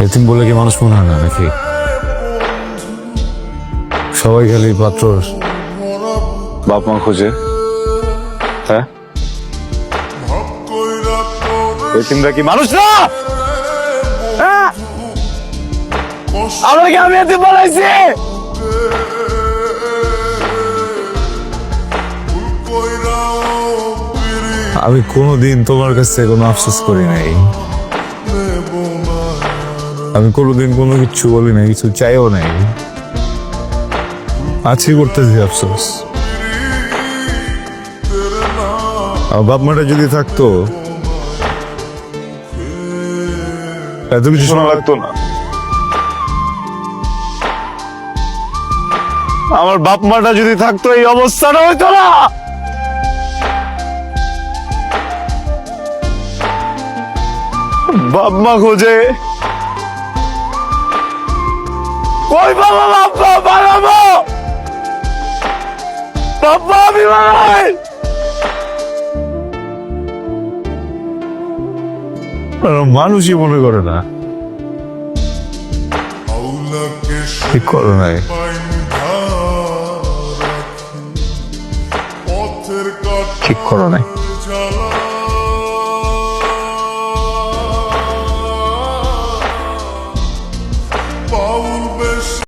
এতিম বলে কি মানুষ মনে হয় না নাকি? সবাই খালি পাত্রর বাপ মা খোঁজে। হ্যাঁ, এতিমরা কি মানুষ না? হ্যাঁ? আমার কি আমি এতিম বানাইছি? আমি কোনোদিন তোমার কাছে কোনো আফসোস করি নাই। আমি কোনোদিন কোনো কিছু বলি নাই, কিছু চাইও নাই। আজকে করতেছি আফসোস। আমার বাপ মাটা যদি থাকতো এত কিছু শোনা লাগতো না। আমার বাপ মাটা যদি থাকতো এই অবস্থাটা হইতো না। বাপ মা খোঁজে, কই বাবা বাপ মা বানাবো? বাপ মা আমি বানাই। মানুষই মনে করে না। ঠিক করো নাই। ঠিক করো নাই।